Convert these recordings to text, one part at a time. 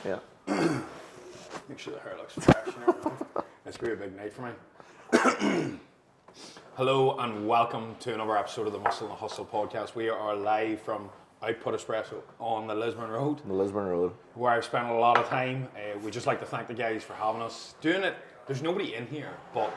Yeah. Make sure the hair looks fresh. It's going to be a big night for me. Hello and welcome to another episode of the Muscle and Hustle podcast. We are live from Output Espresso on the Lisburn Road. Where I've spent a lot of time. We'd just like to thank the guys for having us doing it. There's nobody in here, but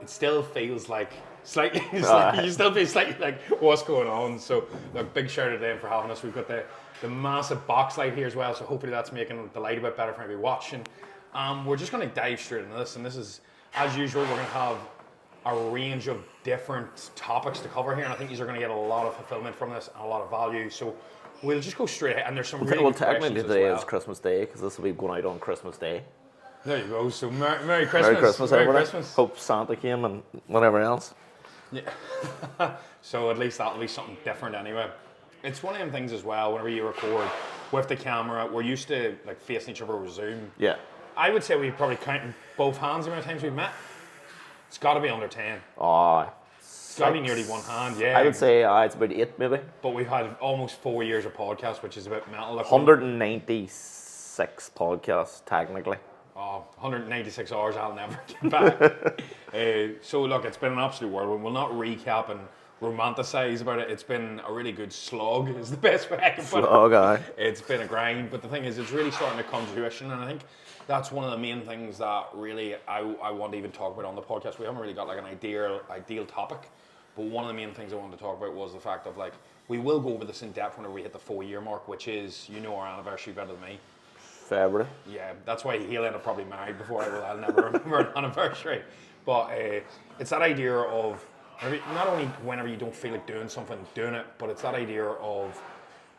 it still feels like slightly, you still feel slightly like what's going on. So look, big shout out to them for having us. We've got the massive box light here as well, so hopefully that's making the light a bit better for everybody watching. We're just going to dive straight into this, and this is, as usual, we're going to have a range of different topics to cover here, and I think these are going to get a lot of fulfillment from this and a lot of value. So we'll just go straight ahead, and there's some really good questions technically as today well. is Christmas Day, because this will be going out on Christmas Day. There you go. So Merry Christmas. Merry Christmas, Merry everybody. Christmas. Hope Santa came and whatever else. Yeah. So at least that'll be something different anyway. It's one of them things as well, whenever you record with the camera, we're used to like facing each other with Zoom. Yeah. I would say we probably counting both hands the amount of times we've met. It's got to be under 10. It's got to be nearly one hand, yeah. I would say it's about 8 maybe. But we've had almost 4 years of podcast, which is a bit mental. 196 podcasts, technically. 196 hours I'll never get back. So look, it's been an absolute whirlwind. We'll not recap and romanticize about it. It's been a really good slog, is the best way I can put it. It's been a grind, but the thing is, it's really starting to come to fruition, and I think that's one of the main things that really I want to even talk about on the podcast. We haven't really got like an ideal topic, but one of the main things I wanted to talk about was the fact of like, we will go over this in depth whenever we hit the 4-year mark, which is, our anniversary better than me. February. Yeah, that's why he'll end up probably married before I will. I'll never remember an anniversary. But it's that idea of, not only whenever you don't feel like doing something, doing it, but it's that idea of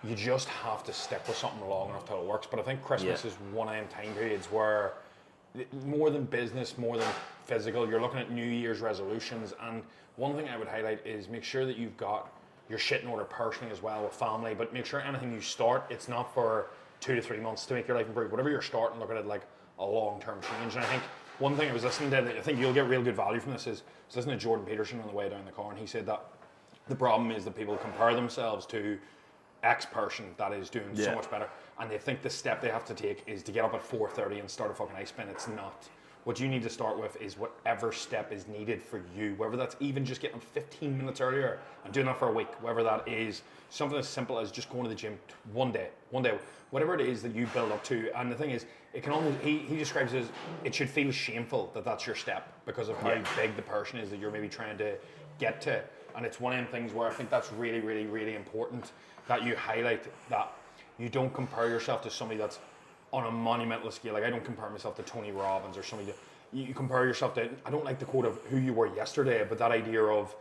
you just have to stick with something long enough till it works. But I think Christmas is one of them time periods where more than business, more than physical, you're looking at New Year's resolutions. And one thing I would highlight is make sure that you've got your shit in order personally as well with family, but make sure anything you start, it's not for 2 to 3 months to make your life improve. Whatever you're starting, look at it like a long-term change. And I think one thing I was listening to, I think you'll get real good value from this, is I was listening to Jordan Peterson on the way down the car, and he said that the problem is that people compare themselves to X person that is doing so much better, and they think the step they have to take is to get up at 4:30 and start a fucking ice spin. It's not. What you need to start with is whatever step is needed for you, whether that's even just getting up 15 minutes earlier and doing that for a week, whether that is something as simple as just going to the gym one day, whatever it is that you build up to. And the thing is, it can almost, he describes it as, it should feel shameful that that's your step because of how big the person is that you're maybe trying to get to. And it's one of them things where I think that's really, really, really important that you highlight, that you don't compare yourself to somebody that's on a monumental scale. Like, I don't compare myself to Tony Robbins or somebody. You compare yourself to, I don't like the quote of who you were yesterday, but that idea of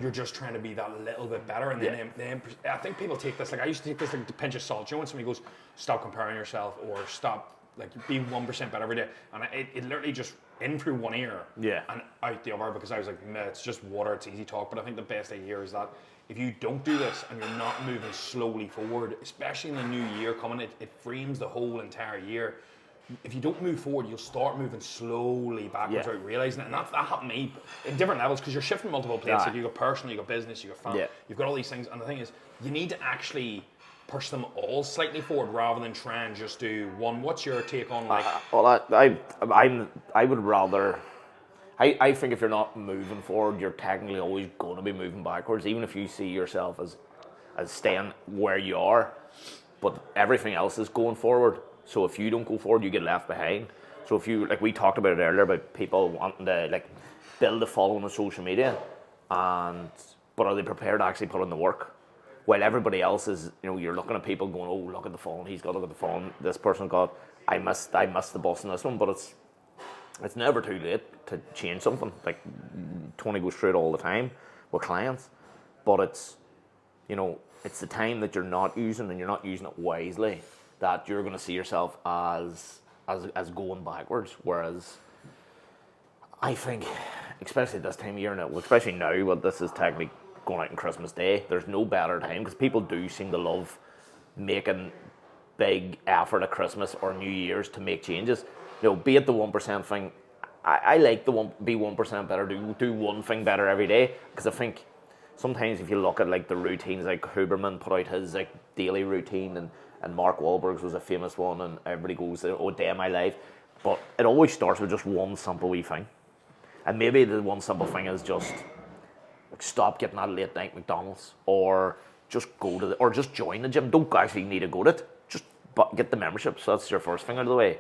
you're just trying to be that little bit better. And then I think people take this, like I used to take this like a pinch of salt. You know when somebody goes, stop comparing yourself, or stop, like, be 1% better every day. And it literally just in through one ear and out the other, because I was like, meh, it's just water, it's easy talk. But I think the best idea is that if you don't do this and you're not moving slowly forward, especially in the new year coming, it frames the whole entire year. If you don't move forward, you'll start moving slowly backwards without realizing it. And that happened to me in different levels, because you're shifting multiple places. Like, you've got personal, you've got business, you've got family, you've got all these things. And the thing is, you need to actually push them all slightly forward rather than try and just do one. What's your take on, like? I would rather. I think if you're not moving forward, you're technically always going to be moving backwards, even if you see yourself as staying where you are, but everything else is going forward. So if you don't go forward, you get left behind. So if you, like we talked about it earlier, about people wanting to like build a following on social media, but are they prepared to actually put in the work? While everybody else is, you're looking at people going, oh, look at the phone, he's got to look at the phone, this person got, I missed the bus in this one, but it's never too late to change something. Like, Tony goes through it all the time with clients, but it's the time that you're not using, and you're not using it wisely, that you're going to see yourself as going backwards. Whereas I think, especially this time of year now, especially now, but this is technically going out on Christmas Day, there's no better time, because people do seem to love making big effort at Christmas or New Year's to make changes. Be it the 1% thing. I like the be 1% better, do one thing better every day, because I think sometimes if you look at like the routines, like Huberman put out his like daily routine, and Mark Wahlberg's was a famous one, and everybody goes, oh, day of my life. But it always starts with just one simple wee thing. And maybe the one simple thing is just like, stop getting that late night McDonald's, or just go to or just join the gym. Don't actually need to go to it. Just get the membership. So that's your first thing out of the way.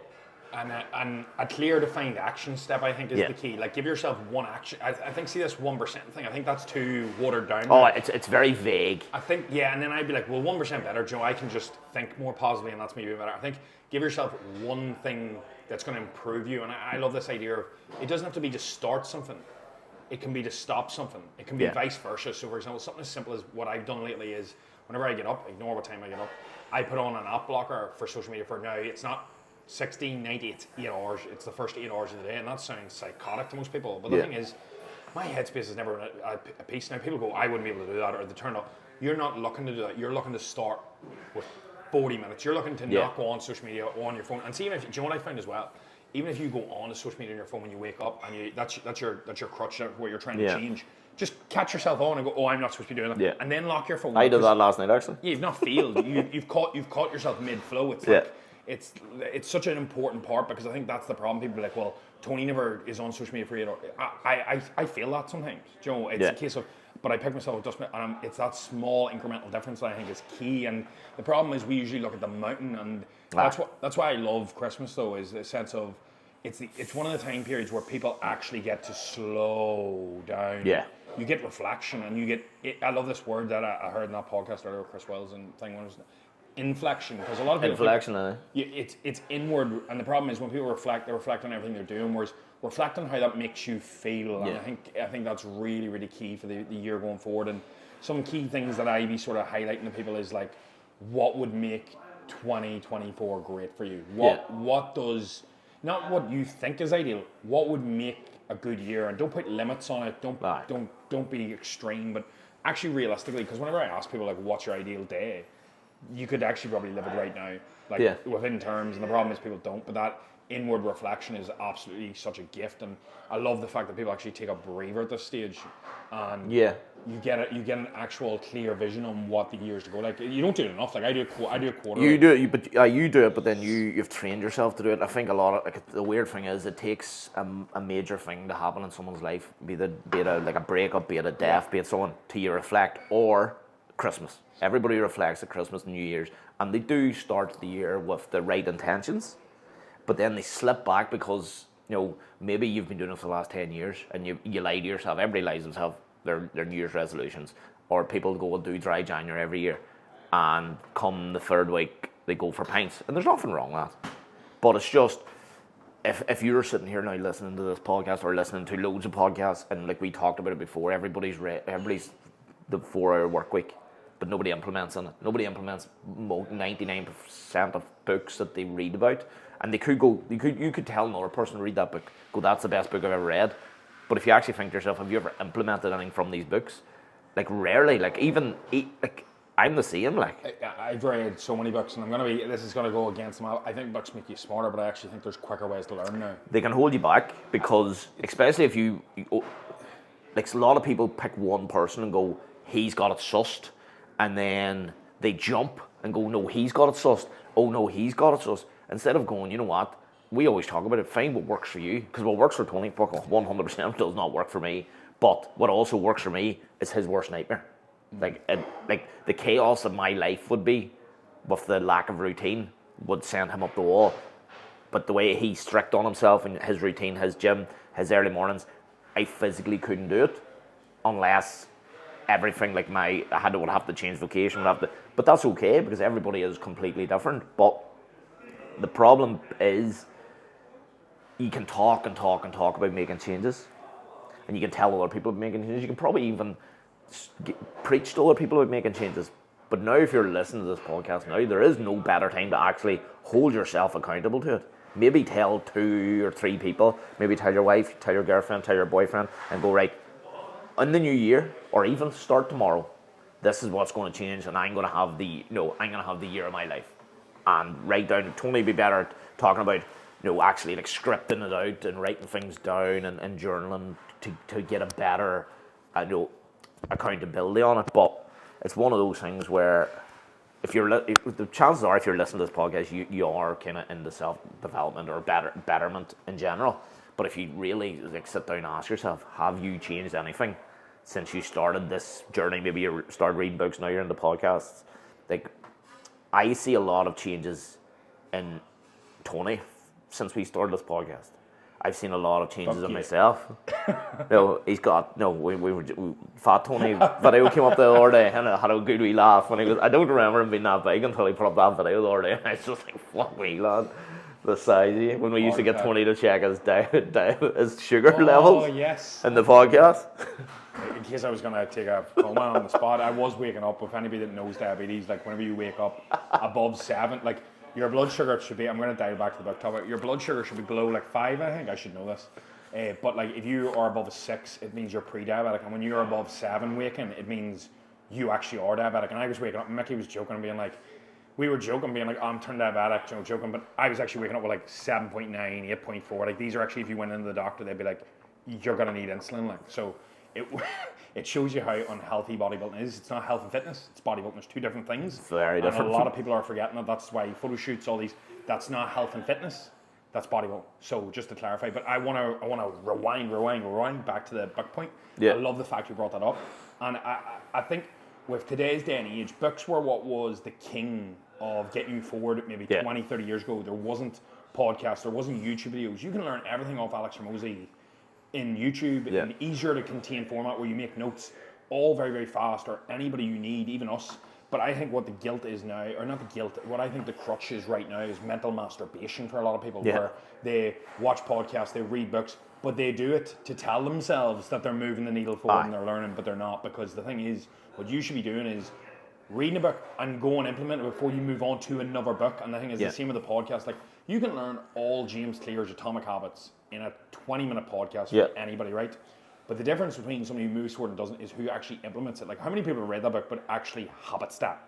And a clear defined action step, I think, is the key. Like, give yourself one action. I think, see, this 1% thing, I think that's too watered down. Oh, it's very vague. I think, yeah, and then I'd be like, well, 1% better, Joe, I can just think more positively, and that's maybe better. I think give yourself one thing that's going to improve you, and I love this idea of, it doesn't have to be to start something. It can be to stop something. It can be vice versa. So, for example, something as simple as what I've done lately is, whenever I get up, ignore what time I get up, I put on an app blocker for social media for now. It's not 16, 90, it's 8 hours. It's the first 8 hours of the day, and that sounds psychotic to most people. But the thing is, my headspace is never a piece. Now, people go, I wouldn't be able to do that, or they turn up. You're not looking to do that. You're looking to start with 40 minutes. You're looking to not go on social media on your phone. And see, even if, do you know what I found as well? Even if you go on to social media on your phone when you wake up, and that's your crutch, what you're trying to change. Just catch yourself on and go, oh, I'm not supposed to be doing that. Yeah. And then lock your phone. I did that last night, actually. Yeah, you've not failed. You've caught yourself mid-flow. It's like, it's such an important part, because I think that's the problem. People are like, well, Tony never is on social media for 8 hours. I feel that sometimes. Do you know, it's a case of, but I pick myself up just, and it's that small incremental difference that I think is key. And the problem is we usually look at the mountain, and that's why I love Christmas, though, is the sense of it's one of the time periods where people actually get to slow down. Yeah. You get reflection, and you get. I love this word that I heard in that podcast earlier, Chris Wells and thing was inflection, because a lot of people it's inward, and the problem is when people reflect, they reflect on everything they're doing, whereas reflect on how that makes you feel. And I think that's really, really key for the year going forward. And some key things that I be sort of highlighting to people is like, what would make 2024 great for you? What does, not what you think is ideal, what would make a good year? And don't put limits on it. Don't be extreme, but actually realistically, because whenever I ask people like, what's your ideal day, you could actually probably live it right now, like within terms. And the problem is people don't. But that inward reflection is absolutely such a gift, and I love the fact that people actually take a breather at this stage, and you get an actual clear vision on what the years to go. Like, you don't do it enough. Like, I do a quarter. You do it, but then you've trained yourself to do it. I think a lot of, like, the weird thing is it takes a major thing to happen in someone's life, be it like a breakup, be it a death, be it someone, to you reflect, or Christmas. Everybody reflects at Christmas and New Year's, and they do start the year with the right intentions, but then they slip back because, you know, maybe you've been doing it for the last 10 years, and you lie to yourself. Everybody lies to themselves, their New Year's resolutions, or people go and do dry January every year, and come the third week they go for pints, and there's nothing wrong with that. But it's just, if you're sitting here now listening to this podcast, or listening to loads of podcasts, and like we talked about it before, everybody's the 4-hour work week, but nobody implements in it. Nobody implements 99% of books that they read about. And you could tell another person to read that book, go, that's the best book I've ever read. But if you actually think to yourself, have you ever implemented anything from these books? Like, rarely. Like, even like, I'm the same. Like, I've read so many books, and this is gonna go against them. I think books make you smarter, but I actually think there's quicker ways to learn now. They can hold you back, because especially if you like, a lot of people pick one person and go, he's got it sussed. And then they jump and go, no, he's got it sussed. Oh, no, he's got it sussed. Instead of going, you know what? We always talk about it. Find what works for you. Because what works for Tony, 100% does not work for me. But what also works for me is his worst nightmare. Like the chaos of my life would be, with the lack of routine, would send him up the wall. But the way he's strict on himself and his routine, his gym, his early mornings, I physically couldn't do it unless everything, like I would have to change vocation, but that's okay, because everybody is completely different. But the problem is, you can talk and talk and talk about making changes, and you can tell other people about making changes. You can probably even preach to other people about making changes. But now, if you're listening to this podcast now, there is no better time to actually hold yourself accountable to it. Maybe tell 2 or 3 people, maybe tell your wife, tell your girlfriend, tell your boyfriend, and go, right, in the new year, or even start tomorrow, this is what's going to change, and I'm going to have the year of my life. And write down, Tony be better at talking about, actually like scripting it out and writing things down and journaling to get a better, accountability on it. But it's one of those things where the chances are if you're listening to this podcast, you are kind of into self-development or betterment in general. But if you really sit down and ask yourself, have you changed anything since you started this journey? Maybe you started reading books, now you're into podcasts. Like, I see a lot of changes in Tony since we started this podcast. I've seen a lot of changes in myself. He's got Fat Tony video came up the other day, and I had a good wee laugh when he was. I don't remember him being that big until he put up that video the other day, and I was just like, "Fuck me, lad." The size of you. When we used to get Tony to check his sugar levels in the podcast. In case I was going to take a coma on the spot, I was waking up. If anybody that knows diabetes, like whenever you wake up above 7, like your blood sugar should be, I'm going to dial back to the book topic, your blood sugar should be below like 5, I think. I should know this. But like if you are above a 6, it means you're pre-diabetic. And when you're above 7 waking, it means you actually are diabetic. And I was waking up, and Mickey was joking and being like, we were joking, being like, oh, I'm turned diabetic, joking, but I was actually waking up with like 7.9, 8.4. Like these are actually, if you went into the doctor, they'd be like, you're going to need insulin. Like, so it shows you how unhealthy bodybuilding is. It's not health and fitness, it's bodybuilding. There's two different things. Very different. And a lot of people are forgetting that. That's why photo shoots, all these, that's not health and fitness, that's bodybuilding. So just to clarify, but I want to rewind back to the book point. Yeah. I love the fact you brought that up. And I think with today's day and age, books were what was the king of getting you forward maybe 20, 30 years ago. There wasn't podcasts, there wasn't YouTube videos. You can learn everything off Alex Hormozi in YouTube in an easier to contain format where you make notes all very, very fast, or anybody you need, even us. But I think what the guilt is now, or not the guilt, what I think the crutch is right now is mental masturbation for a lot of people, where they watch podcasts, they read books, but they do it to tell themselves that they're moving the needle forward and they're learning, but they're not. Because the thing is, what you should be doing is reading a book and go and implement it before you move on to another book. And the thing is the same with the podcast. Like, you can learn all James Clear's Atomic Habits in a 20-minute podcast for anybody, right? But the difference between somebody who moves forward and doesn't is who actually implements it. Like, how many people read that book but actually habits that?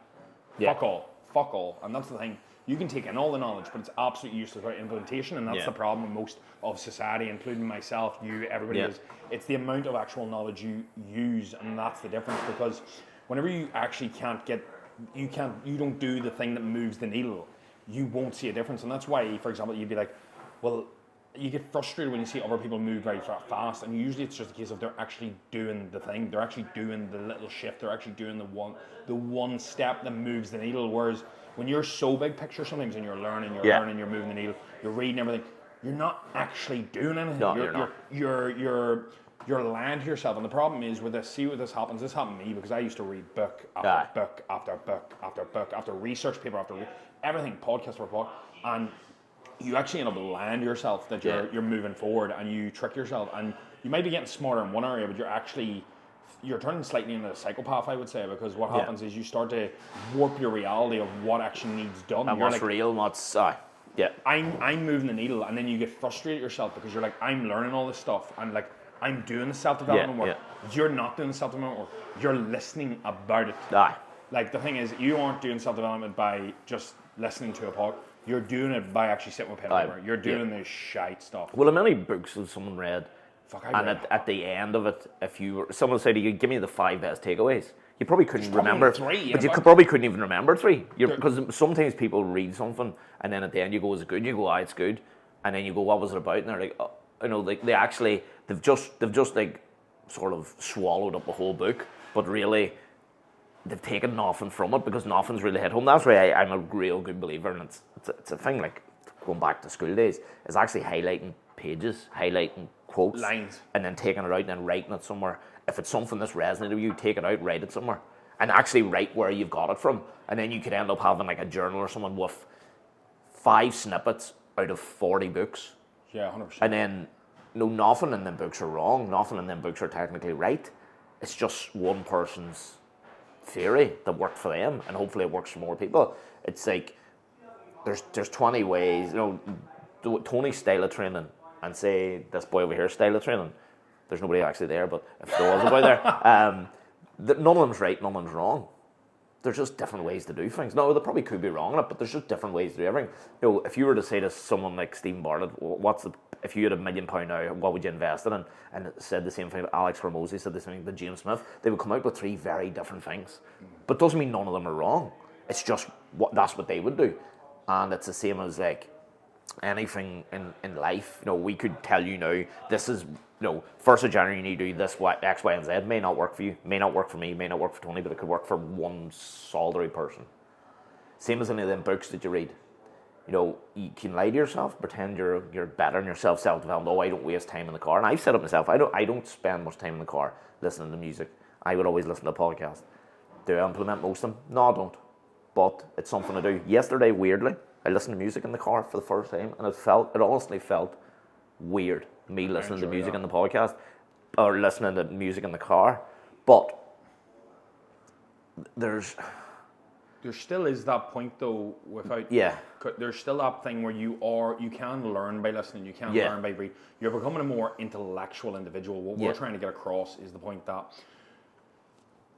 Fuck all. And that's the thing. You can take in all the knowledge, but it's absolutely useless without implementation, and that's the problem with most of society, including myself, you, everybody is. It's the amount of actual knowledge you use, and that's the difference. Because whenever you actually you don't do the thing that moves the needle, you won't see a difference. And that's why, for example, you'd be like, well, you get frustrated when you see other people move very fast, and usually it's just a case of they're actually doing the thing, they're actually doing the little shift, they're actually doing the one step that moves the needle. Whereas when you're so big picture sometimes and you're learning, you're moving the needle, you're reading everything, you're not actually doing anything. No, you're not. You're lying to yourself. And the problem is with this, see what this happens. This happened to me because I used to read book after book after book after book after research paper after everything, podcast after podcast, and you actually end up lying to yourself that you're moving forward, and you trick yourself, and you might be getting smarter in one area, but you're turning slightly into a psychopath, I would say, because what happens is you start to warp your reality of what actually needs done. And what's real, what's I'm moving the needle, and then you get frustrated yourself because you're like, I'm learning all this stuff, and like I'm doing the self-development work. You're not doing the self-development work. You're listening about it. Like, the thing is, you aren't doing self-development by just listening to a podcast. You're doing it by actually sitting with pen and paper. You're doing this shite stuff. Well, how many books has someone read? At the end of it, if someone said to you, give me the 5 best takeaways, you probably couldn't remember 3, but you probably couldn't even remember 3. Because sometimes people read something and then at the end you go, is it good? You go, it's good. And then you go, what was it about? And they're like, oh, like they've just like sort of swallowed up the whole book, but really they've taken nothing from it because nothing's really hit home. That's why I'm a real good believer, and it's a thing like going back to school days, is actually highlighting pages, highlighting quotes, lines, and then taking it out and then writing it somewhere. If it's something that's resonated with you, take it out, write it somewhere, and actually write where you've got it from. And then you could end up having like a journal or someone with 5 snippets out of 40 books. Yeah, 100%. And then nothing in them books are wrong, nothing in them books are technically right. It's just one person's theory that worked for them, and hopefully it works for more people. It's like there's 20 ways, Tony's style of training and say this boy over here's style of training. There's nobody actually there, but if there was a boy there, none of them's right, none of them's wrong. There's just different ways to do things. No, they probably could be wrong in it, but there's just different ways to do everything. If you were to say to someone like Stephen Bartlett, what's the if you had £1 million now, what would you invest it in? And it said the same thing. Alex Hormozy said the same thing to James Smith. They would come out with 3 very different things, but doesn't mean none of them are wrong. It's just that's what they would do, and it's the same as like anything in life. We could tell you now, this is 1st of January you need to do this, X, Y, and Z. May not work for you, may not work for me, may not work for Tony, but it could work for one solitary person. Same as any of them books that you read. You can lie to yourself, pretend you're better in yourself, self-development. Oh, I don't waste time in the car. And I've said it myself. I don't spend much time in the car listening to music. I would always listen to a podcast. Do I implement most of them? No, I don't. But it's something to do. Yesterday, weirdly, I listened to music in the car for the first time, and it honestly felt weird, me listening to music in the podcast, or listening to music in the car. But there still is that point though, without there's still that thing where you can learn by listening, you can learn by reading. You're becoming a more intellectual individual. What we're trying to get across is the point that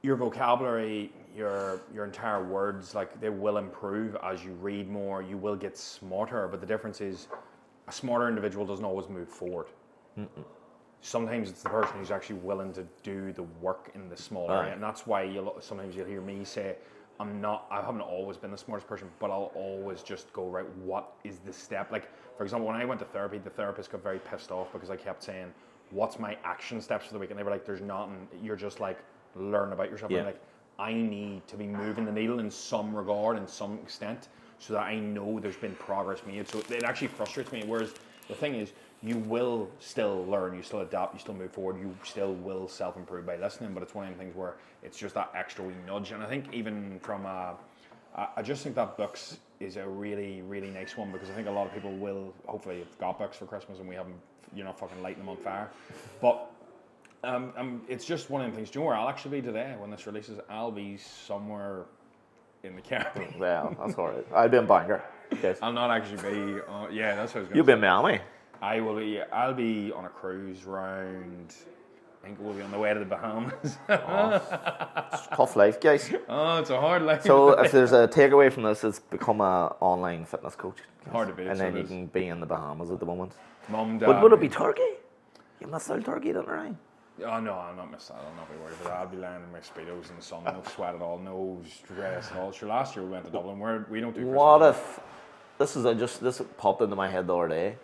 your vocabulary, your entire words, like, they will improve as you read more. You will get smarter, but the difference is a smarter individual doesn't always move forward. Sometimes it's the person who's actually willing to do the work in the small area, and that's why sometimes you'll hear me say, I haven't always been the smartest person, but I'll always just go, right, what is the step? Like, for example, when I went to therapy, the therapist got very pissed off because I kept saying, what's my action steps for the week? And they were like, there's nothing. You're just like, learn about yourself. And like, I need to be moving the needle in some regard, in some extent, so that I know there's been progress made. So it actually frustrates me. Whereas the thing is, you will still learn, you still adapt, you still move forward, you still will self-improve by listening, but it's one of the things where it's just that extra wee nudge. And I think even from I just think that books is a really, really nice one, because I think a lot of people will hopefully have got books for Christmas and we haven't, fucking lighting them on fire. But it's just one of the things. Do you know where I'll actually be today when this releases? I'll be somewhere in the Caribbean. Well, that's all right. I'll be in Bangor. Yes. I'll not actually be. Yeah, that's what I was going to say. You'll be in Miami. I'll be on a cruise round. I think we'll be on the way to the Bahamas. It's a tough life, guys. Oh, it's a hard life. So if there's a takeaway from this, it's become an online fitness coach. Hard to beat. And then you can be in the Bahamas at the moment. Mum, Dad. Would it be Turkey? You missed out Turkey, didn't you? Oh no, I'll not miss that. I'll not be worried about that. I'll be lying in my speedos in the sun, no sweat at all, no stress at all. Sure, last year we went to Dublin. We don't do Christmas. What if this popped into my head the other day?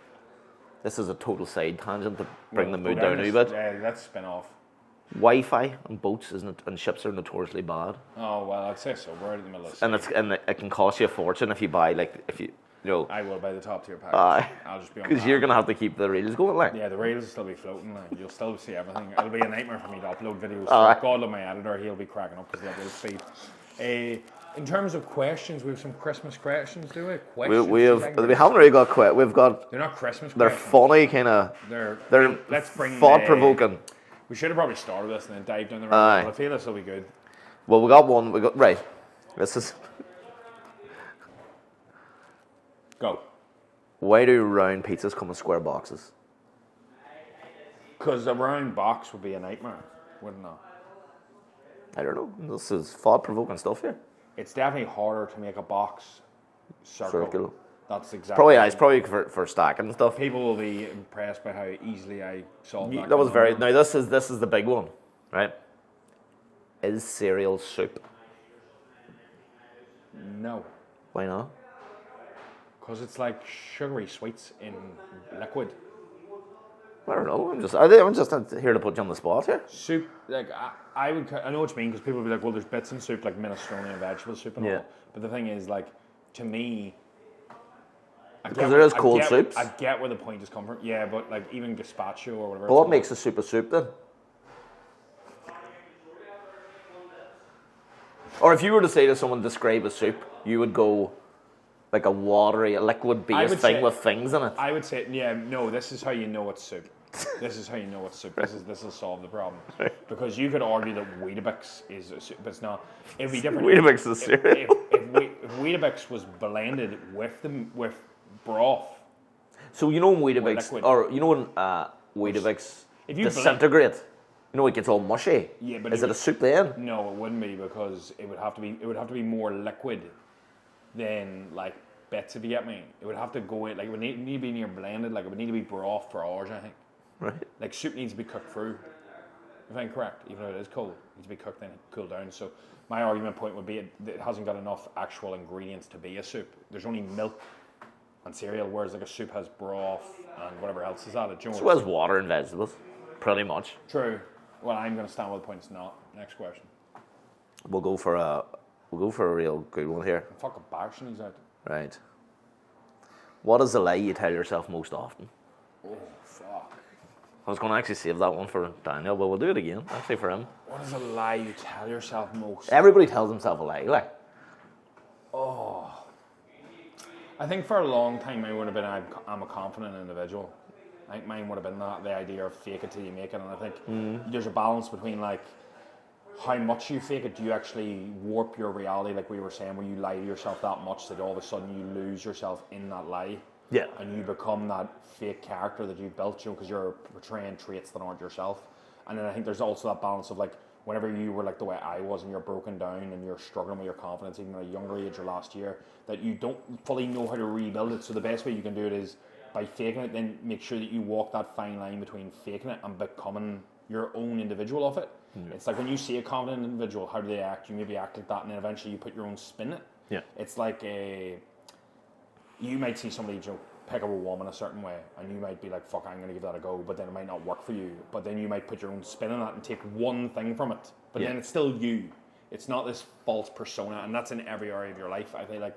This is a total side tangent to bring the mood down a wee bit. Yeah, let's spin off. Wi-Fi on boats and ships are notoriously bad. Oh well, I'd say so. We're in the middle of and it can cost you a fortune if you buy I will buy the top tier package. I'll just be on because you're gonna have to keep the reels going, like. Yeah, the reels will still be floating. Like, you'll still see everything. It'll be a nightmare for me to upload videos. God love my editor. He'll be cracking up because they'll speed. In terms of questions, we have some Christmas questions, do we? Questions we haven't really got quite. We've got. They're not Christmas. They're questions. Funny, kind of. They're let's bring thought provoking. We should have probably started this and then dived down the road. I feel this will be good. Well, we got one. Right. This is. Go. Why do round pizzas come in square boxes? Because a round box would be a nightmare, wouldn't it? I don't know. This is thought-provoking stuff here. It's definitely harder to make a box circle. That's exactly. It's probably for stacking and stuff. People will be impressed by how easily I solved that. That was very. Now this is the big one, right? Is cereal soup? No. Why not? Because it's like sugary sweets in liquid. I don't know. I'm just here to put you on the spot here. Soup, like I know what you mean, because people will be like, well, there's bits in soup like minestrone and vegetable soup and all. But the thing is, like, to me, because there is cold soups. I get where the point is come from. Yeah, but like even gazpacho or whatever. But what makes a soup then? Or if you were to say to someone, describe a soup, you would go like a watery, a liquid-based thing with things in it. I would say, this is how you know it's soup. This is how you know it's soup. This will solve the problem. Because you could argue that Weetabix is a soup, but it's not. It'd be different. Weetabix is cereal. If Weetabix was blended with broth. So you know when Weetabix, or you know when Weetabix disintegrate, you know it gets all mushy. Yeah, but is it a soup then? No, it wouldn't be, because it would have to be more liquid than like bits, if you get me. It would have to go in, like it would need to be near blended, like it would need to be broth for hours, I think. Right. Like soup needs to be cooked through, if I'm correct, even though it is cold. It needs to be cooked then cool down. So my argument point would be it hasn't got enough actual ingredients to be a soup. There's only milk and cereal, whereas like a soup has broth and whatever else is added. You know, So as water and vegetables, pretty much. true. Well, I'm going to stand with the point it's not. Next question. We'll go for a real good one here. I'm fucking bashing these out. Right. What is the lie you tell yourself most often? Oh, fuck. I was going to actually save that one for Daniel, but we'll do it again, actually, for him. What is a lie you tell yourself most? Everybody tells himself a lie, like. Oh. I think for a long time mine would have been I'm a confident individual. I think mine would have been that, the idea of fake it till you make it. And I think there's a balance between like how much you fake it. Do you actually warp your reality, like we were saying, where you lie to yourself that much that all of a sudden you lose yourself in that lie? Yeah. And you become that fake character that you built, you know, because you're portraying traits that aren't yourself. And then I think there's also that balance of like, whenever you were like the way I was and you're broken down and you're struggling with your confidence even at a younger age or last year, that you don't fully know how to rebuild it. So the best way you can do it is by faking it, then make sure that you walk that fine line between faking it and becoming your own individual of it. It's like when you see a confident individual, how do they act? You maybe act like that and then eventually you put your own spin in it. Yeah. It's like you might see somebody, you know, pick up a woman a certain way and you might be like, fuck, I'm going to give that a go, but then it might not work for you. But then you might put your own spin on that and take one thing from it. But then it's still you. It's not this false persona, and that's in every area of your life. I feel like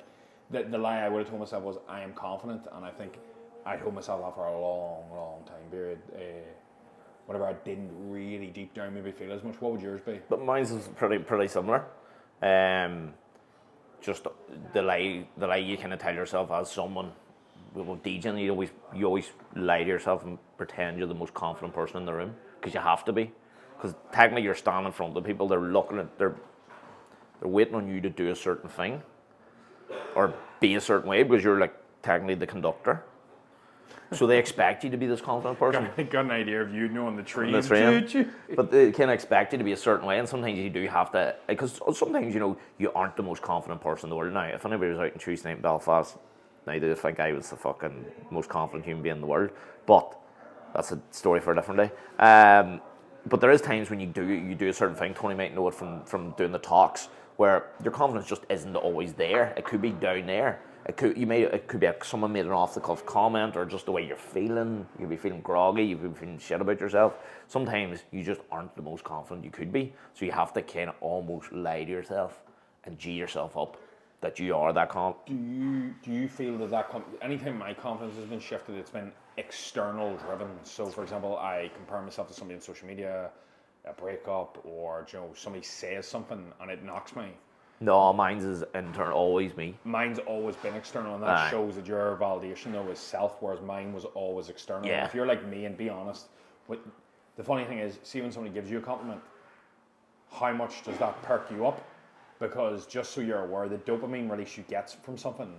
the lie I would have told myself was, I am confident, and I think I told myself that for a long, long time period. Whatever I didn't really deep down maybe feel as much. What would yours be? But mine's is pretty similar. Just the lie you kind of tell yourself as someone. With DJing, you always lie to yourself and pretend you're the most confident person in the room because you have to be. Because technically you're standing in front of people, they're looking at, they're waiting on you to do a certain thing or be a certain way because you're like technically the conductor. So they expect you to be this confident person. Got an idea of you knowing the train. But they kind of expect you to be a certain way, and sometimes you do have to, because sometimes, you know, you aren't the most confident person in the world. Now, if anybody was out on Tuesday night in Belfast, now they think I was the fucking most confident human being in the world, but that's a story for a different day. But there is times when you do a certain thing. Tony might know it from doing the talks, where your confidence just isn't always there. It could be down there. It could be someone made an off the cuff comment, or just the way you're feeling. You could be feeling groggy. You could be feeling shit about yourself. Sometimes you just aren't the most confident you could be. So you have to kind of almost lie to yourself and G yourself up that you are that confident. Do you feel that anytime my confidence has been shifted, it's been external driven? So, for example, I compare myself to somebody on social media, a breakup, or, you know, somebody says something and it knocks me. No, mine's is internal, always me. Mine's always been external, and that shows that your validation though is self, whereas mine was always external. Yeah. If you're like me, and be honest, the funny thing is, see when somebody gives you a compliment, how much does that perk you up? Because just so you're aware, the dopamine release you get from something,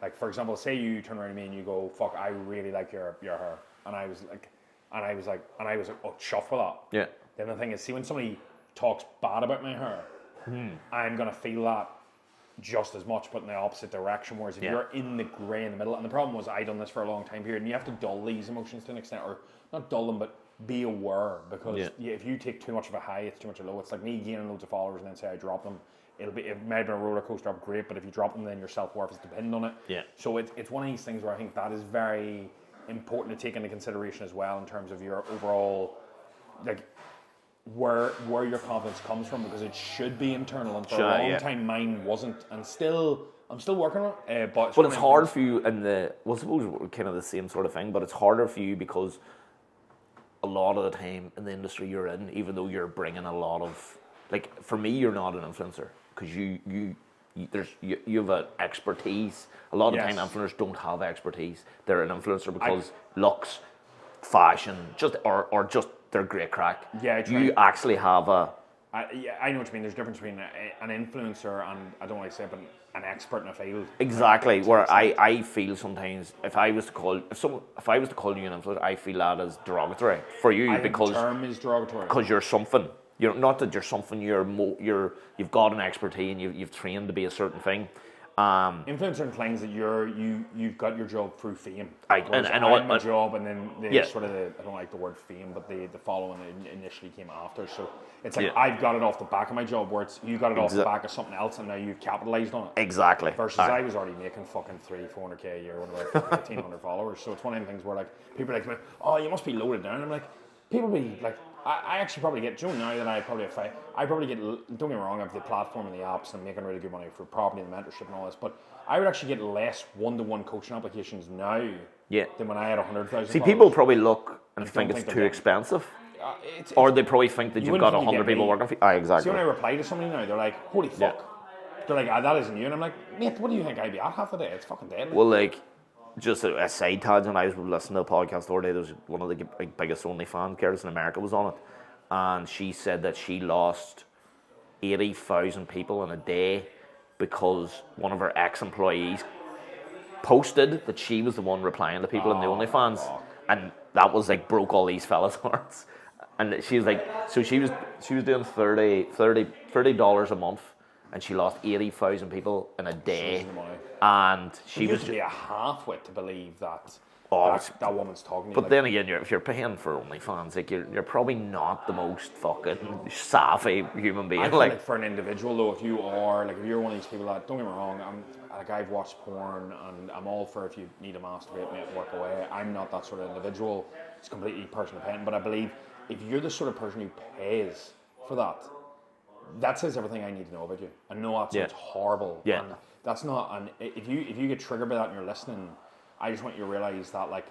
like for example, say you turn around to me and you go, "Fuck, I really like your hair," and I was like, oh, chuffed with that. Yeah. Then the thing is, see when somebody talks bad about my hair, I'm gonna feel that just as much, but in the opposite direction. Whereas if you're in the grey in the middle, and the problem was I done this for a long time period, and you have to dull these emotions to an extent, or not dull them, but be aware, because if you take too much of a high, it's too much of a low. It's like me gaining loads of followers and then say I drop them. It might have been a roller coaster up, great, but if you drop them, then your self-worth is dependent on it. Yeah. So it's one of these things where I think that is very important to take into consideration as well in terms of your overall, like, where your confidence comes from, because it should be internal, and for a long time mine wasn't, and I'm still working on it. But it's hard for you, and I suppose we're kind of the same sort of thing, but it's harder for you because a lot of the time in the industry you're in, even though you're bringing a lot of, like, for me, you're not an influencer because you have an expertise. A lot of time influencers don't have expertise. They're an influencer because looks, fashion, or just they're great crack. Yeah, you actually have a. I know what you mean. There's a difference between an influencer and, I don't like to say it, but an expert in a field. Exactly. Where I feel sometimes if I was to call you an influencer, I feel that as derogatory for you, because the term is derogatory because you're something. You're not that you're something. You've got an expertise and you've trained to be a certain thing, Influencer implies that you've got your job through fame. And my job, and then I don't like the word fame, but the following initially came after. So it's like I've got it off the back of my job, where it's you got it off the back of something else, and now you've capitalized on it. Exactly. Versus I was already making fucking 300-400k a year with about 1,500 followers. So it's one of them things where like people are like, oh, you must be loaded down. I'm like, people be like. I actually probably get, now that I probably get, don't get me wrong, I have the platform and the apps and I'm making really good money for property and mentorship and all this, but I would actually get less one-to-one coaching applications now than when I had 100,000. See, people probably look and think it's too expensive. Or they probably think that you've got 100 people working for you. Exactly. See, when I reply to somebody now, they're like, holy fuck. They're like, that isn't you. And I'm like, mate, what do you think I'd be at half the day? It's fucking dead. Well, like, just a side tangent, I was listening to a podcast the other day. There was one of the biggest OnlyFans girls in America was on it, and she said that she lost 80,000 people in a day because one of her ex-employees posted that she was the one replying to people in the OnlyFans, and that was like broke all these fellas' hearts. And she was like, so she was doing $30 a month, and she lost 80,000 people in a day. And she was just be a half-wit to believe that that woman's talking to you. But then again, if you're paying for OnlyFans, like you're probably not the most fucking savvy human being. I feel like for an individual though, if you're one of these people that, don't get me wrong, I've watched porn and I'm all for if you need to masturbate, mate, work away. I'm not that sort of individual. It's completely person dependent. But I believe if you're the sort of person who pays for that says everything I need to know about you. I know that sounds horrible. Yeah. And that's not, if you get triggered by that and you're listening, I just want you to realize that like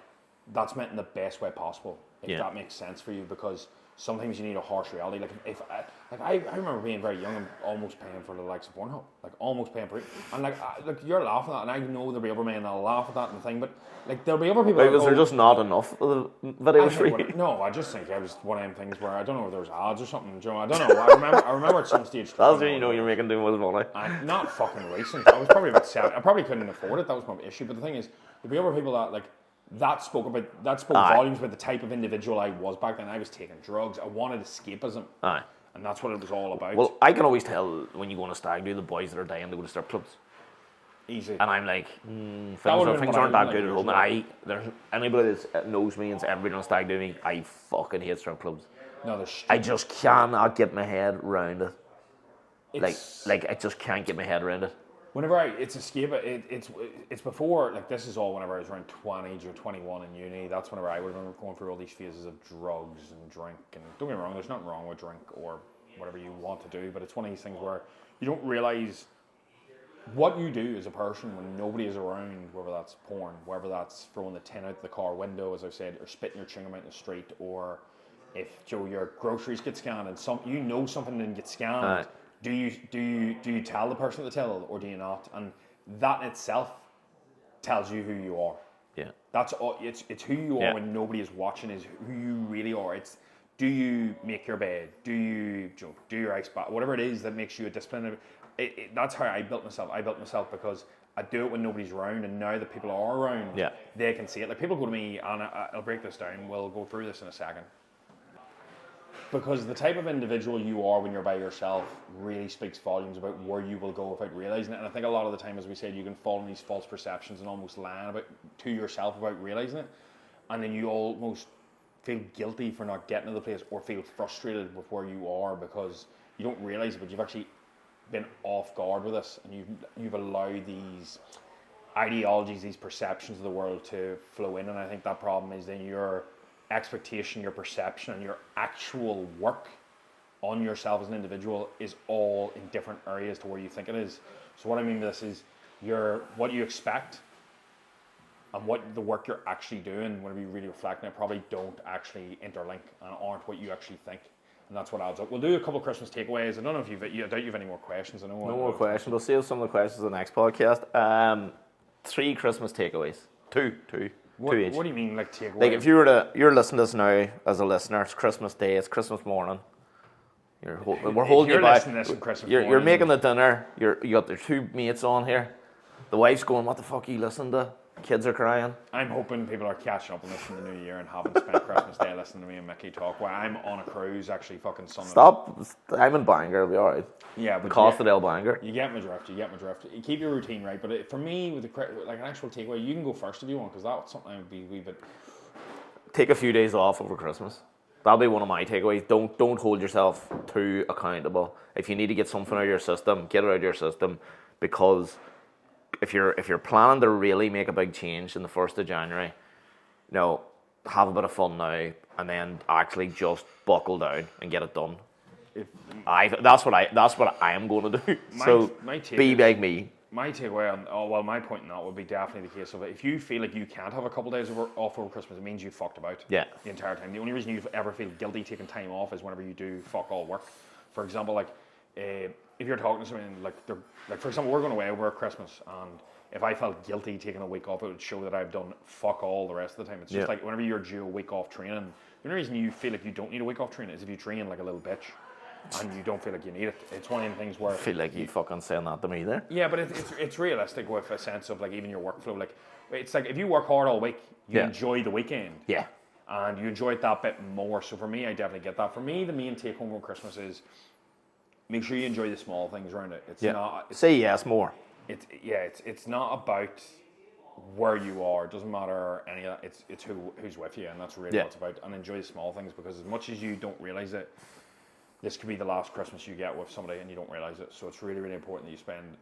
that's meant in the best way possible. If that makes sense for you, because sometimes you need a harsh reality. Like I remember being very young and almost paying for the likes of Pornhub, like almost paying for it. And like you're laughing at that, and I know there'll be other men that'll laugh at that and thing, but like there'll be other people. Because there's just not enough of the videos for you. No, I just think it was one of them things where I don't know if there was ads or something. Joe, I don't know. I remember at some stage. That's when you know you're making too much money. Not fucking recent. I was probably about 7. I probably couldn't afford it. That was my issue. But the thing is, there'll be other people that like. That spoke volumes about the type of individual I was back then. I was taking drugs. I wanted escapism. And that's what it was all about. Well, I can always tell when you go on a stag do the boys that are dying to go to strip clubs. Easy. And I'm like, things aren't that good at home. And there's anybody that knows me and has ever been on a stag do me, I fucking hate strip clubs. No, I just cannot get my head around it. Like I just can't get my head around it. Whenever it's before, like this is all whenever I was around 20 or 21 in uni. That's whenever I would remember going through all these phases of drugs and drink. And don't get me wrong, there's nothing wrong with drink or whatever you want to do, but it's one of these things where you don't realise what you do as a person when nobody is around, whether that's porn, whether that's throwing the tin out the car window, as I said, or spitting your chewing gum out in the street, or if, Joe, your groceries get scanned and something didn't get scanned. Do you tell the person at the till or do you not? And that in itself tells you who you are. Yeah. That's all. It's who you are when nobody is watching. Is who you really are. It's do you make your bed? Do you do your ice bath? Whatever it is that makes you a disciplined. That's how I built myself. I built myself because I do it when nobody's around, and now that people are around, they can see it. Like people go to me, and I'll break this down. We'll go through this in a second. Because the type of individual you are when you're by yourself really speaks volumes about where you will go without realising it. And I think a lot of the time, as we said, you can fall in these false perceptions and almost lie to yourself without realising it. And then you almost feel guilty for not getting to the place or feel frustrated with where you are because you don't realise it, but you've actually been off guard with this and you've allowed these ideologies, these perceptions of the world to flow in. And I think that problem is then your expectation, your perception, and your actual work on yourself as an individual is all in different areas to where you think it is. So what I mean by this is what you expect and what the work you're actually doing, whenever you really reflect on it, probably don't actually interlink and aren't what you actually think. And that's what adds up. We'll do a couple of Christmas takeaways. I don't know if I doubt you have any more questions. No more questions. We'll save some of the questions in the next podcast. 3 Christmas takeaways. Two each. What do you mean, like takeaways? Like if you're listening to this now as a listener, it's Christmas Day, it's Christmas morning. We're holding you back. You're making the dinner. You got the 2 mates on here. The wife's going, "What the fuck are you listening to?" Kids are crying. I'm hoping people are catching up on this in the new year and haven't spent Christmas Day listening to me and Mickey talk. While I'm on a cruise, actually, fucking Sunday. Stop. I'm in Bangor. It'll be all right. Yeah, but Costadale Bangor. You get my drift. You keep your routine right. But for me, with like an actual takeaway, you can go first if you want, because that's something I would be a wee bit. Take a few days off over Christmas. That'll be one of my takeaways. Don't hold yourself too accountable. If you need to get something out of your system, get it out of your system, because if you're planning to really make a big change in the 1st of January, have a bit of fun now, and then actually just buckle down and get it done. That's what I am going to do. My be like me. My takeaway my point in that would be definitely the case of it. If you feel like you can't have a couple of days off over Christmas, it means you fucked about the entire time. The only reason you ever feel guilty taking time off is whenever you do fuck all work. For example, if you're talking to someone, for example, we're going away over Christmas, and if I felt guilty taking a week off, it would show that I've done fuck all the rest of the time. It's just like whenever you're due a week off training, the only reason you feel like you don't need a week off training is if you train like a little bitch and you don't feel like you need it. It's one of the things where I feel like you fucking saying that to me there. Yeah, but it's realistic with a sense of even your workflow. It's like if you work hard all week, you enjoy the weekend. Yeah. And you enjoy it that bit more. So for me, I definitely get that. For me, the main take home from Christmas is make sure you enjoy the small things around it. It's not say yes more. It's not about where you are. It doesn't matter any of that. It's who's with you, and that's really what it's about. And enjoy the small things, because as much as you don't realize it, this could be the last Christmas you get with somebody and you don't realize it. So it's really, really important that you spend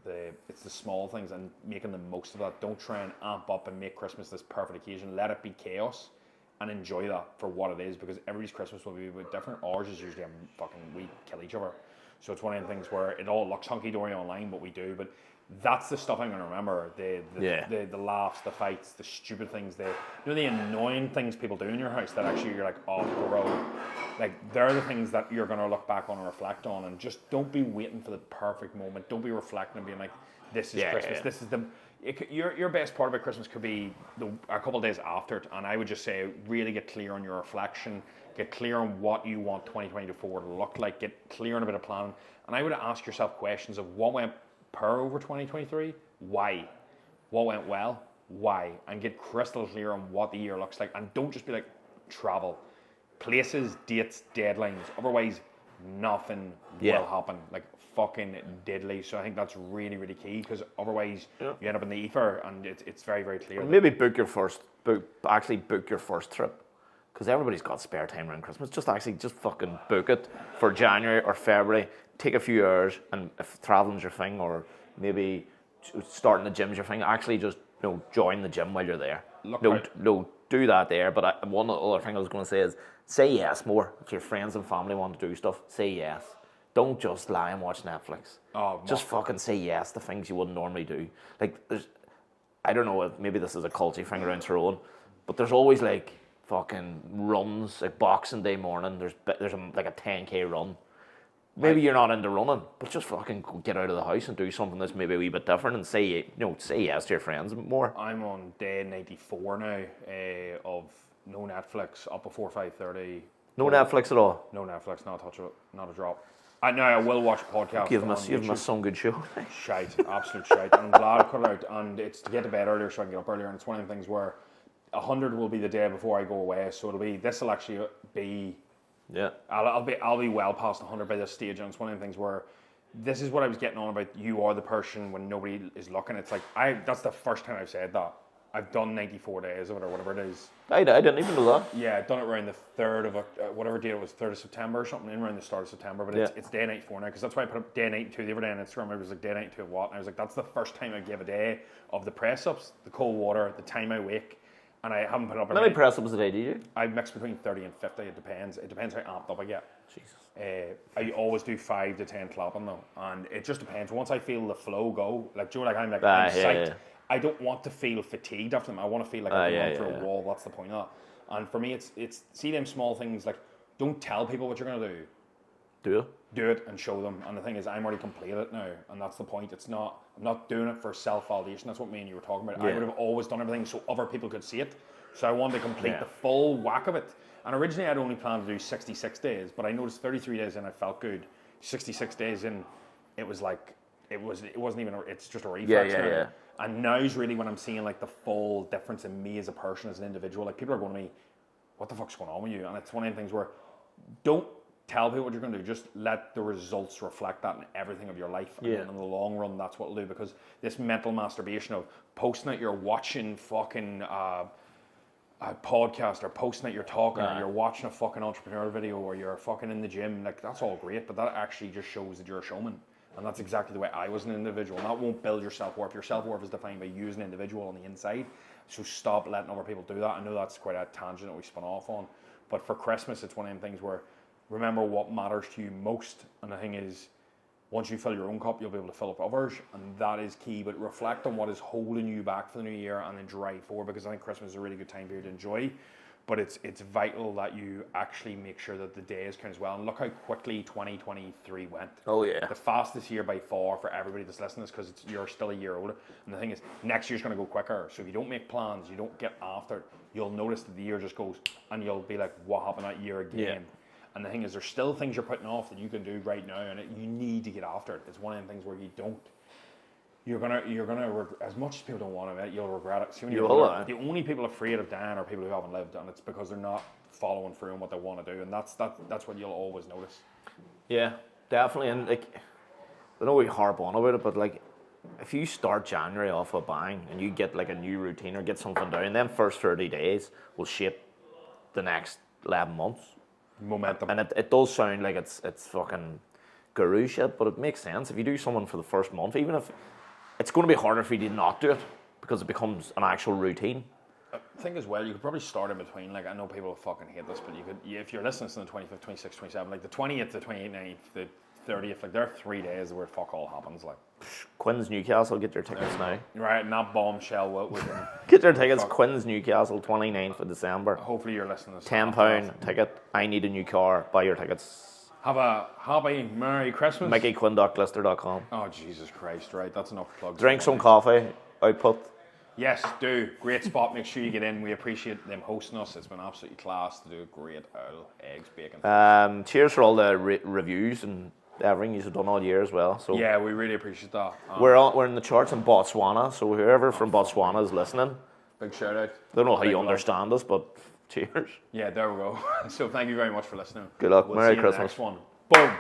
it's the small things and making the most of that. Don't try and amp up and make Christmas this perfect occasion. Let it be chaos and enjoy that for what it is, because everybody's Christmas will be a bit different. Ours is usually we kill each other. So it's one of the things where it all looks hunky-dory online, what we do, but that's the stuff I'm going to remember. The laughs, the fights, the stupid things, the annoying things people do in your house that actually you're like, oh, bro. They're the things that you're going to look back on and reflect on, and just don't be waiting for the perfect moment. Don't be reflecting and being like, this is Christmas. This is your best part about Christmas could be a couple of days after it, and I would just say really get clear on your reflection, get clear on what you want 2024 to look like, get clear on a bit of plan, and I would ask yourself questions of what went per over 2023, why? What went well, why? And get crystal clear on what the year looks like, and don't just be like, travel. Places, dates, deadlines, otherwise nothing will happen. Fucking diddly. So I think that's really, really key, because otherwise you end up in the ether, and it's very, very clear. Maybe book your first trip, because everybody's got spare time around Christmas. Just fucking book it for January or February. Take a few hours, and if traveling's your thing, or maybe starting the gym's your thing, actually just join the gym while you're there. Do that there. But one other thing I was going to say is say yes more. If your friends and family want to do stuff, say yes. Don't just lie and watch Netflix. Just fucking say yes to things you wouldn't normally do. I don't know, maybe this is a culty thing around Tyrone, but there's always fucking runs, Boxing Day morning. There's a 10k run. Maybe you're not into running, but just fucking get out of the house and do something that's maybe a wee bit different, and say yes to your friends more. I'm on day 94 now of no Netflix up before 5:30. No Netflix at all. No Netflix, not a touch of it, not a drop. I will watch a podcast. You've missed some good show. Shite, absolute shite. I'm glad I cut it out, and it's to get to bed earlier so I can get up earlier. And it's one of the things where 100 will be the day before I go away, so this will actually be. Yeah, I'll be well past 100 by this stage, and it's one of the things where this is what I was getting on about. You are the person when nobody is looking. It's that's the first time I've said that. I've done 94 days of it, or whatever it is. I didn't even know that. Yeah, I've done it around the 3rd of whatever date it was, 3rd of September or something, in around the start of September. But it's day 94 now, because that's why I put up day 92 the other day on Instagram. It was day 92 of what? And I was like, that's the first time I gave a day of the press ups, the cold water, the time I wake. And I haven't put up. How many press ups a day do you do? I mix between 30 and 50. It depends. It depends how amped up I get. Jesus. I always do 5 to 10 clapping though, and it just depends. Once I feel the flow go, I'm I'm psyched. Yeah. I don't want to feel fatigued after them. I want to feel like I've run through a wall. That's the point of that. And for me, it's see them small things. Don't tell people what you're gonna do. Do it and show them. And the thing is, I'm already completed it now, and that's the point. I'm not doing it for self-validation. That's what me and you were talking about. Yeah. I would have always done everything so other people could see it. So I wanted to complete the full whack of it. And originally, I'd only planned to do 66 days, but I noticed 33 days in, I felt good. 66 days in, it was it wasn't even. It's just a reflex now. And now's really when I'm seeing like the full difference in me as a person, as an individual. Like people are going to me, what the fuck's going on with you? And it's one of the things where don't tell people what you're going to do. Just let the results reflect that in everything of your life. Yeah. And in the long run, that's what it'll do. Because this mental masturbation of posting that you're watching fucking a podcast, or posting that you're talking, or you're watching a fucking entrepreneur video, or you're fucking in the gym, like that's all great, but that actually just shows that you're a showman. And that's exactly the way I was an individual. And that won't build your self-worth. Your self-worth is defined by you as an individual on the inside. So stop letting other people do that. I know that's quite a tangent that we spun off on. But for Christmas, it's one of them things where remember what matters to you most. And the thing is, once you fill your own cup, you'll be able to fill up others. And that is key. But reflect on what is holding you back for the new year and then drive forward. Because I think Christmas is a really good time period to enjoy. But it's vital that you actually make sure that the days count as well. And look how quickly 2023 went. Oh, yeah. The fastest year by far for everybody that's listening is because you're still a year older. And the thing is, next year's going to go quicker. So if you don't make plans, you don't get after it, you'll notice that the year just goes and you'll be like, what happened that year again? Yeah. And the thing is, there's still things you're putting off that you can do right now, and you need to get after it. It's one of the things where you don't. You're gonna as much as people don't want to admit it, you'll regret it. See, when you're older, the only people afraid of dying are people who haven't lived, and it's because they're not following through on what they want to do, and that's what you'll always notice. Yeah, definitely. And like, I know we harp on about it, but like, if you start January off a bang and you get like a new routine or get something down, then first 30 days will shape the next 11 months. Momentum. And it does sound like it's fucking guru shit, but it makes sense. If you do something for the first month, even if it's going to be harder for you to not do it because it becomes an actual routine. I think as well, you could probably start in between. Like, I know people fucking hate this, but you could, if you're listening to the 25th, 26th, 27th, like the 20th, the 29th, the 30th, like there are 3 days where fuck all happens. Like Quinn's Newcastle, get your tickets now. Right, and that bombshell. Get your tickets, Quinn's Newcastle, 29th of December. Hopefully you're listening to this. £10 ticket. I need a new car. Buy your tickets. Have a happy Merry Christmas. MickeyQuinn.glister.com. Oh, Jesus Christ, right, that's enough plugs. Drink some coffee. Output. Yes, do. Great spot. Make sure you get in. We appreciate them hosting us. It's been absolutely class to do great owl, eggs, bacon. Cheers for all the reviews and everything you've done all year as well. So yeah, we really appreciate that. We're in the charts in Botswana, so whoever from Botswana is listening, big shout out. Don't know how you understand us, but cheers. Yeah, there we go. So thank you very much for listening. Good luck. We'll Merry see you Christmas. in the next one. Boom.